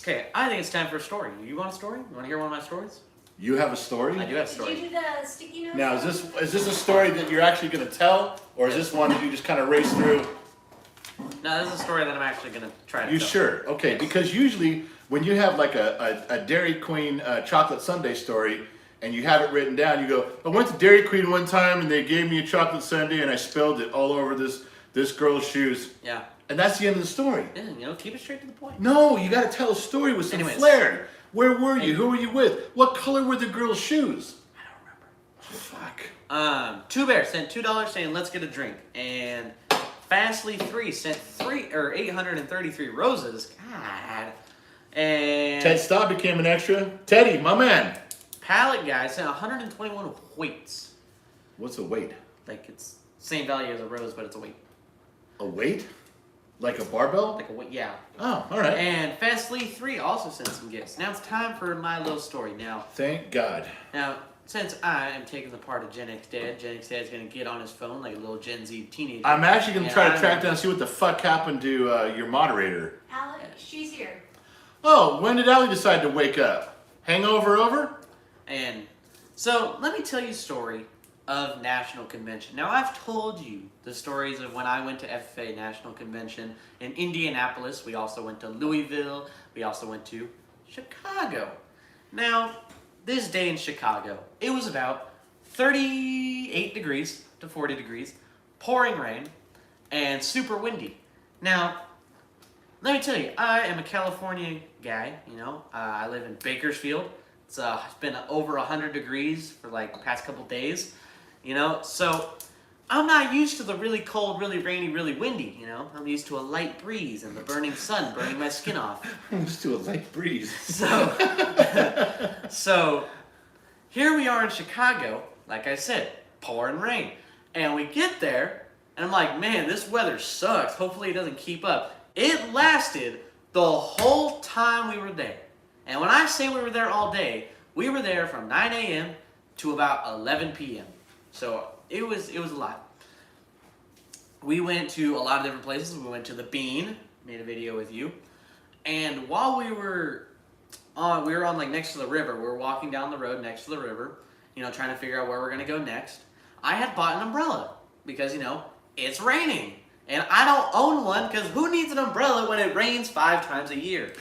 Okay, I think it's time for a story. You want a story? You want to hear one of my stories? You have a story? I do have a Did story. you do the sticky notes? Now, is this a story that you're actually going to tell? Or is this one that you just kind of race through? No, this is a story that I'm actually gonna try to You tell. sure? Okay, because usually when you have like a Dairy Queen chocolate sundae story and you have it written down, you go, I went to Dairy Queen one time and they gave me a chocolate sundae and I spilled it all over this girl's shoes. Yeah. And that's the end of the story. Yeah, you know, keep it straight to the point. No, you got to tell a story with some Anyways. flair. Where were you? Who were you with? What color were the girl's shoes? I don't remember. Fuck. Two Bears sent $2 saying let's get a drink, and Fastly3 sent 833 roses. God. And Ted Staub became an extra. Teddy, my man. Pallet Guy sent 121 weights. What's a weight? Like it's same value as a rose, but it's a weight. A weight? Like a barbell? Like a weight, yeah. Oh, all right. And Fastly3 also sent some gifts. Now it's time for my little story. Now, Thank God. since I am taking the part of Gen X Dad, Gen X Dad's gonna get on his phone like a little Gen Z teenager. I'm actually going to And try to I'm- track down and see what the fuck happened to your moderator. Alex, she's here. Oh, when did Allie decide to wake up? Hangover over? And so let me tell you a story of National Convention. Now I've told you the stories of when I went to FFA National Convention in Indianapolis. We also went to Louisville. We also went to Chicago. Now, this day in Chicago, it was about 38 degrees to 40 degrees, pouring rain, and super windy. Now, let me tell you, I am a California guy, you know. I live in Bakersfield. It's been over 100 degrees for like the past couple days, you know. So I'm not used to the really cold, really rainy, really windy, you know. I'm used to a light breeze and the burning sun burning my skin off. Just do a light breeze. So here we are in Chicago, like I said, pouring rain. And we get there, and I'm like, man, this weather sucks. Hopefully it doesn't keep up. It lasted the whole time we were there. And when I say we were there all day, we were there from 9 a.m. to about 11 p.m. So it was a lot. We went to a lot of different places. We went to the Bean, made a video with you. And while we were on like next to the river. We were walking down the road next to the river, you know, trying to figure out where we're gonna go next. I had bought an umbrella because, you know, it's raining. And I don't own one because who needs an umbrella when it rains 5 times a year?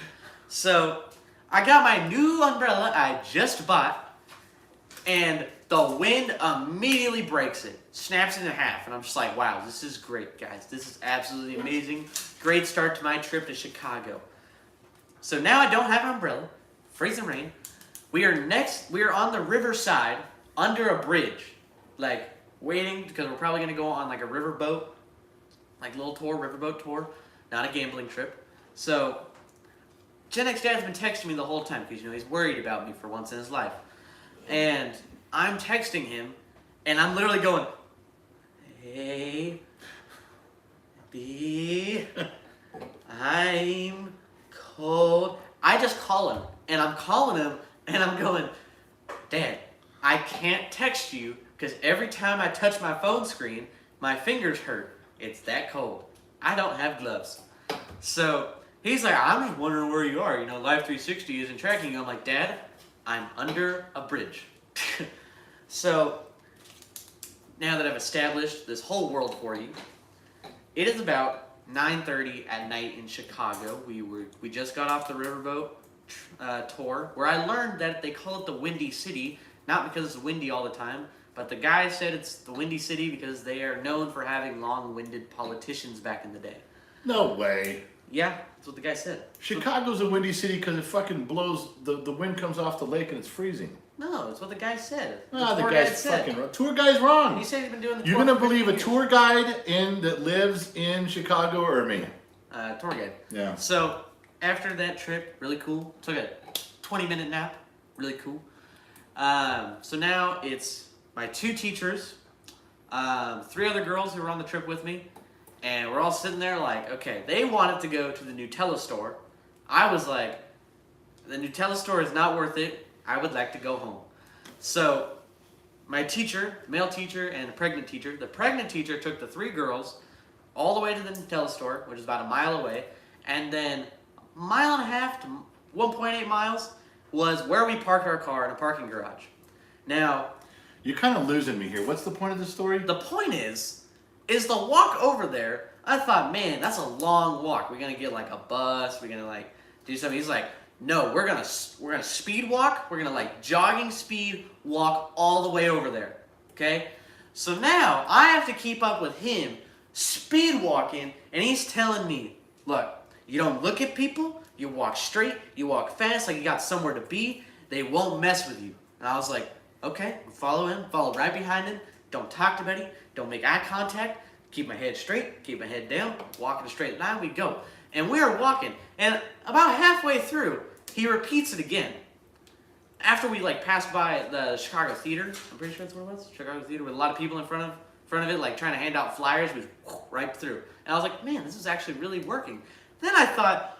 So I got my new umbrella I just bought, and the wind immediately breaks it, snaps it in half, and I'm just like, wow, this is great, guys. This is absolutely amazing. Great start to my trip to Chicago. So now I don't have an umbrella, freezing rain. We are on the riverside under a bridge, like waiting because we're probably gonna go on like a riverboat, like little tour, riverboat tour, not a gambling trip. So Gen X Dad's been texting me the whole time because, you know, he's worried about me for once in his life. And I'm texting him, and I'm literally going, hey, B, I'm cold. I just call him, and I'm calling him, and I'm going, Dad, I can't text you because every time I touch my phone screen, my fingers hurt. It's that cold. I don't have gloves. So He's like, I'm just wondering where you are. You know, Live 360 isn't tracking you. I'm like, Dad, I'm under a bridge. So, now that I've established this whole world for you, it is about 9:30 at night in Chicago. We just got off the Riverboat tour, where I learned that they call it the Windy City, not because it's windy all the time, but the guy said it's the Windy City because they are known for having long-winded politicians back in the day. No way. Yeah, that's what the guy said. Chicago's a windy city because it fucking blows, the wind comes off the lake and it's freezing. No, that's what the guy said. Ah, the tour guy's guide said. fucking wrong. Tour guy's wrong. He said he's been doing the tour You're gonna for 50 believe a years. tour guide that lives in Chicago or me? Tour guide. Yeah. So, after that trip, really cool. Took a 20-minute nap. Really cool. So now it's my 2 teachers, 3 other girls who were on the trip with me, and we're all sitting there like, okay, they wanted to go to the Nutella store. I was like, the Nutella store is not worth it. I would like to go home. So my teacher, male teacher, and a pregnant teacher, the pregnant teacher took the 3 girls all the way to the Nutella store, which is about a mile away, and then a mile and a half to 1.8 miles was where we parked our car in a parking garage. Now, You're kind of losing me here. What's the point of the story? the point is the walk over there, I thought, man, that's a long walk. We're going to get like a bus, we're going to like do something. He's like, no, we're gonna speed walk. We're gonna like jogging speed walk all the way over there. Okay? So now I have to keep up with him speed walking, and he's telling me, look, you don't look at people, you walk straight, you walk fast like you got somewhere to be, they won't mess with you. And I was like, okay, follow him, follow right behind him, don't talk to anybody, don't make eye contact, keep my head straight, keep my head down, walk in a straight line, we go. And we are walking, and about halfway through, he repeats it again. After we like passed by the Chicago Theater, I'm pretty sure that's what it was, Chicago Theater, with a lot of people in front of it, like trying to hand out flyers, we right through. And I was like, man, this is actually really working. Then I thought,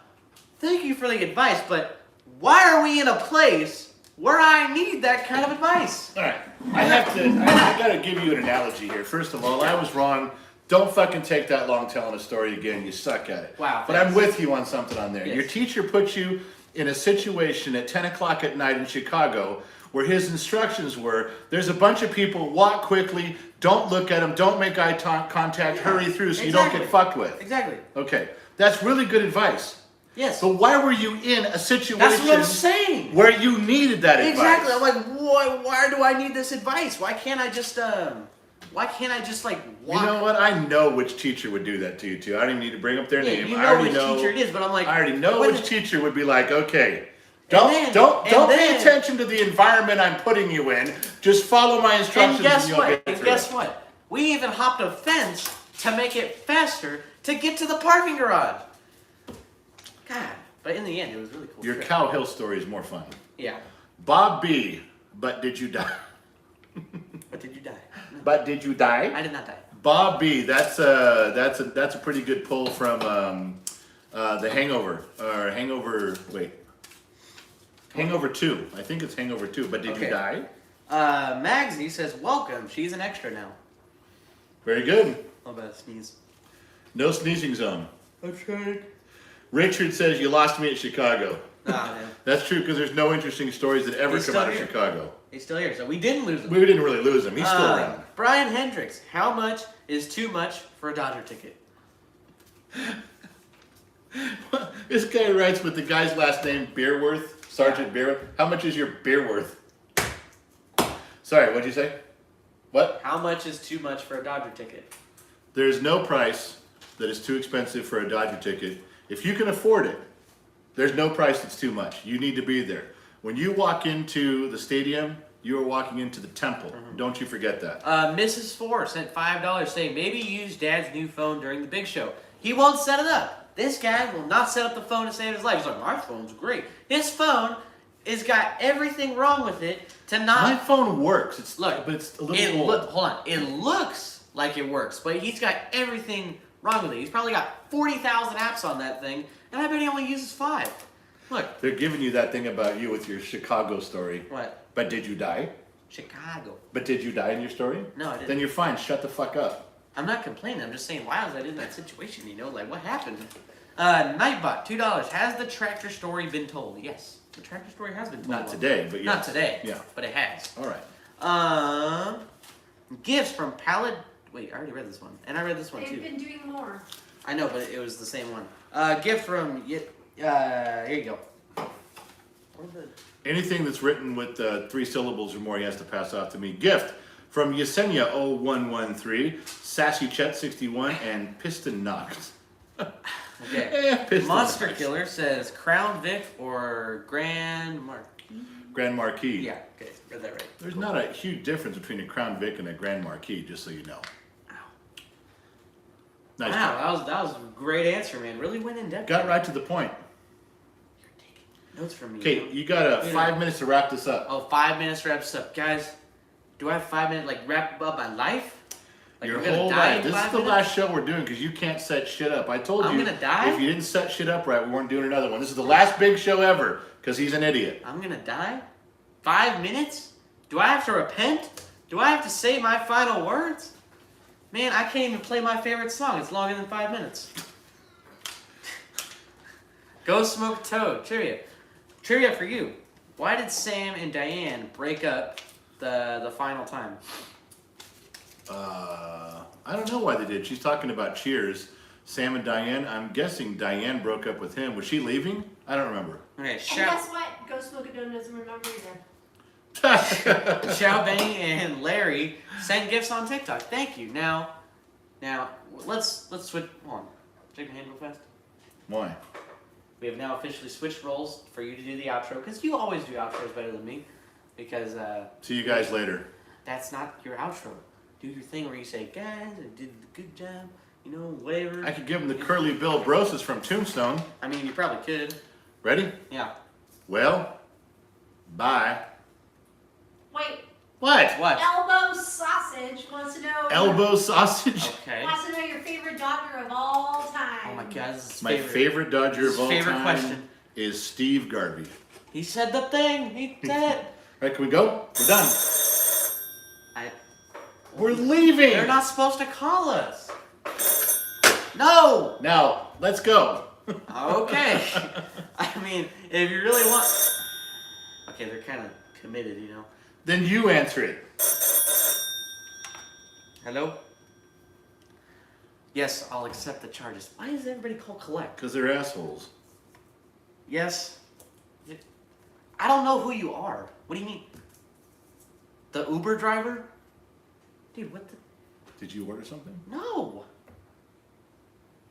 thank you for the advice, but why are we in a place where I need that kind of advice? All right, I gotta give you an analogy here. First of all, I was wrong. Don't fucking take that long telling a story again. You suck at it. Wow, But thanks. I'm with you on something on there. Yes. Your teacher put you in a situation at 10 o'clock at night in Chicago where his instructions were, there's a bunch of people, walk quickly, don't look at them, don't make eye contact, hurry through so you don't get fucked with. Exactly. Okay, that's really good advice. Yes. But why were you in a situation That's what I'm saying. where you needed that advice? Exactly. I'm like, why do I need this advice? Why can't I just like walk? You know what? I know which teacher would do that to you too. I don't even need to bring up their Yeah, name. you I know already which know. teacher it is, but I'm like, I already know when which it- teacher would be like, okay, then- don't and pay then- attention to the environment I'm putting you in. Just follow my instructions And guess you'll what? get And through guess it. what? We even hopped a fence to make it faster to get to the parking garage. God, but in the end, it was really cool. Your trip. Cow Hill story is more fun. Yeah. Bob B. But did you die? But did you die? No, But did you die? I did not die. Bob B. That's a pretty good pull from the Hangover or Hangover. Wait. Hangover 2. I think it's Hangover 2. But did you Okay. die? Magsy says, welcome. She's an extra now. Very good. How about a sneeze? No sneezing zone. I'm trying. Richard says you lost me at Chicago. Nah, man. That's true because there's no interesting stories that ever He's come still out of here. Chicago. He's still here, so we didn't lose him. We didn't really lose him. He's still around. Brian Hendricks, how much is too much for a Dodger ticket? This guy writes with the guy's last name Beerworth, Sergeant Beerworth. How much is your beer worth? Sorry, what'd you say? What? How much is too much for a Dodger ticket? There's no price that is too expensive for a Dodger ticket. If you can afford it, there's no price that's too much. You need to be there. When you walk into the stadium, you are walking into the temple. Don't you forget that. Mrs. Four sent $5 saying maybe use Dad's new phone during the big show. He won't set it up. This guy will not set up the phone to save his life. He's like, my phone's great. His phone has got everything wrong with it to not. My phone works. It's Look, but it's a little old. hold on. It looks like it works, but he's got everything wrong with it. He's probably got 40,000 apps on that thing, and I bet he only uses 5. Look. They're giving you that thing about you with your Chicago story. What? But did you die? Chicago. But did you die in your story? No, I didn't. Then you're fine. Shut the fuck up. I'm not complaining. I'm just saying, why was I in that situation? You know, like what happened? Nightbot, $2. Has the tractor story been told? Yes, the tractor story has been told. Not today, but yes. Not today. Yeah. But it has. All right. Gifts from Pallet. Wait, I already read this one, and I read this one They've too. been doing more. I know, but it was the same one. Gift from. Here you go. Anything that's written with 3 syllables or more, he has to pass off to me. Gift from Yesenia 0113, Sassy Chet 61, and Piston Knox. Okay. Piston Monster Knox. Killer says Crown Vic or Grand Marquis. Grand Marquis. Yeah. Okay, read that right. There's not a huge difference between a Crown Vic and a Grand Marquis, just so you know. Nice. Wow, that was a great answer, man. Really went in depth. Got right to the point. You're taking notes from me. Okay, you got 5 minutes to wrap this up. Oh, 5 minutes wraps up, guys. Do I have 5 minutes? Like wrap up my life? Like Your we're gonna whole die life. in This is 5 the minutes? last show we're doing because you can't set shit up. I told I'm you gonna die? if you didn't set shit up right, we weren't doing another one. This is the last big show ever because he's an idiot. I'm gonna die? 5 minutes? Do I have to repent? Do I have to say my final words? Man, I can't even play my favorite song. It's longer than 5 minutes. Go Smoke Toad. Trivia. Trivia for you. Why did Sam and Diane break up the final time? I don't know why they did. She's talking about Cheers. Sam and Diane. I'm guessing Diane broke up with him. Was she leaving? I don't remember. Okay, And shout. guess what? Ghost Smoke-A-Doon doesn't remember either. Xiao Benny and Larry sent gifts on TikTok. Thank you. Now, let's switch. Hold on. Shake my hand real fast. Why? We have now officially switched roles for you to do the outro because you always do outros better than me. Because See you guys later. that's not your outro. Do your thing where you say, "Guys, I did a good job." You know, whatever. I could give him the Curly Bill Broses from Tombstone. I mean, you probably could. Ready? Yeah. Well, bye. Wait, What? What? Elbow Sausage wants to know. Elbow sausage? Okay. Wants to know your favorite Dodger of all time. Oh my God, this is his My favorite Dodger of all favorite time question. is Steve Garvey. He said the thing. He said it. Right, can we go? We're done. I. We're leaving. They're not supposed to call us. No. Now, let's go. Okay. I mean, if you really want. Okay, they're kind of committed, you know. Then you answer it. Hello? Yes, I'll accept the charges. Why does everybody call collect? Because they're assholes. Yes. I don't know who you are. What do you mean? The Uber driver? Dude, what the? Did you order something? No.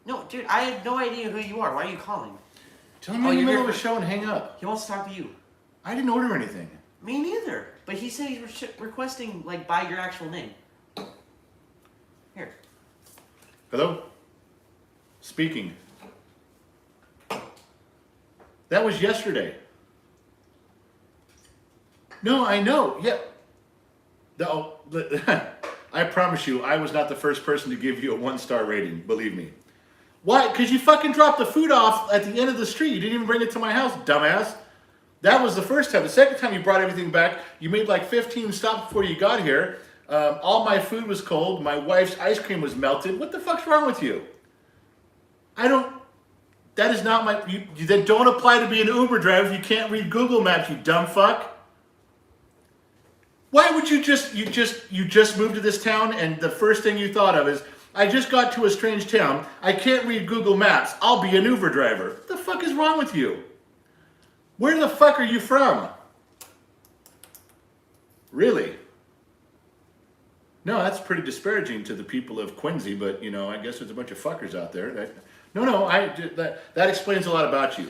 No, dude, I have no idea who you are. Why are you calling? Tell me in the you're middle of here a show and hang up. He wants to talk to you. I didn't order anything. Me neither. But he said he's requesting, like, by your actual name. Here. Hello? Speaking. That was yesterday. No, I know. Yeah. No, I promise you, I was not the first person to give you a 1-star rating. Believe me. Why? Because you fucking dropped the food off at the end of the street. You didn't even bring it to my house, dumbass. That was the first time. The second time you brought everything back, you made like 15 stops before you got here. All my food was cold. My wife's ice cream was melted. What the fuck's wrong with you? That is not my, you then don't apply to be an Uber driver if you can't read Google Maps, you dumb fuck. Why would you just moved to this town and the first thing you thought of is, I just got to a strange town. I can't read Google Maps. I'll be an Uber driver. What the fuck is wrong with you? Where the fuck are you from? Really? No, that's pretty disparaging to the people of Quincy, but you know, I guess there's a bunch of fuckers out there. That explains a lot about you.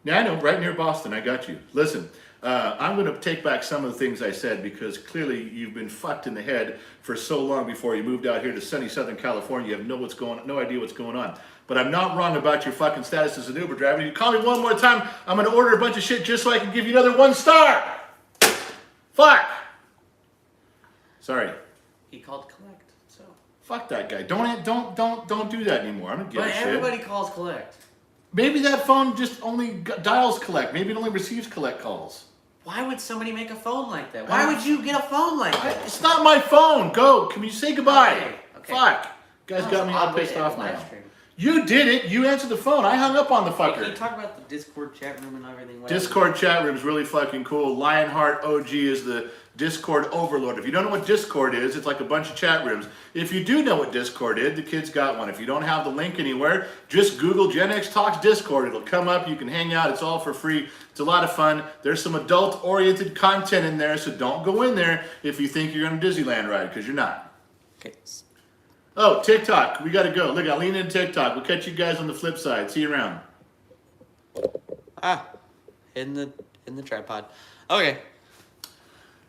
Yeah, I know, right near Boston, I got you. Listen, I'm going to take back some of the things I said because clearly you've been fucked in the head for so long before you moved out here to sunny Southern California. You have no idea what's going on. But I'm not wrong about your fucking status as an Uber driver. You call me one more time, I'm going to order a bunch of shit just so I can give you another 1 star. Fuck. Sorry. He called collect, so. Fuck that guy. Don't do that anymore. I don't give a But shit. everybody calls collect. Maybe that phone just only dials collect. Maybe it only receives collect calls. Why would somebody make a phone like that? Why would you get a phone like that? It's not my phone. Go. Can you say goodbye? Okay. Fuck. You guys That got was me an all odd way pissed to end off the now. live stream. You did it. You answered the phone. I hung up on the Hey, can you fucker. talk about the Discord chat room and everything? Whatever? Discord chat room's really fucking cool. Lionheart OG is the Discord overlord. If you don't know what Discord is, it's like a bunch of chat rooms. If you do know what Discord is, the kid's got one. If you don't have the link anywhere, just Google Gen X Talks Discord. It'll come up. You can hang out. It's all for free. It's a lot of fun. There's some adult-oriented content in there, so don't go in there if you think you're on a Disneyland ride, because you're not. Okay. Oh, TikTok. We got to go. Look, I lean in TikTok. We'll catch you guys on the flip side. See you around. In the tripod. Okay.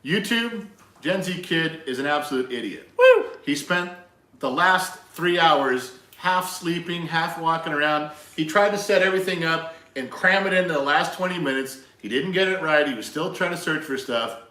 YouTube, Gen Z kid is an absolute idiot. Woo! He spent the last 3 hours half sleeping, half walking around. He tried to set everything up and cram it into the last 20 minutes. He didn't get it right. He was still trying to search for stuff.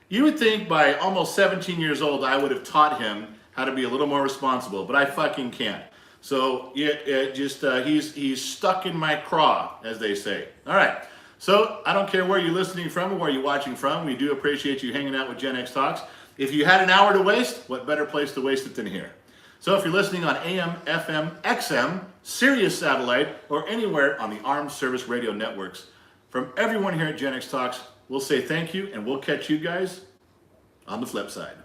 You would think by almost 17 years old, I would have taught him how to be a little more responsible, but I fucking can't. So he's stuck in my craw, as they say. All right. So I don't care where you're listening from or where you're watching from. We do appreciate you hanging out with Gen X Talks. If you had an hour to waste, what better place to waste it than here? So if you're listening on AM, FM, XM, Sirius Satellite, or anywhere on the Armed Service Radio Networks, from everyone here at Gen X Talks, we'll say thank you, and we'll catch you guys on the flip side.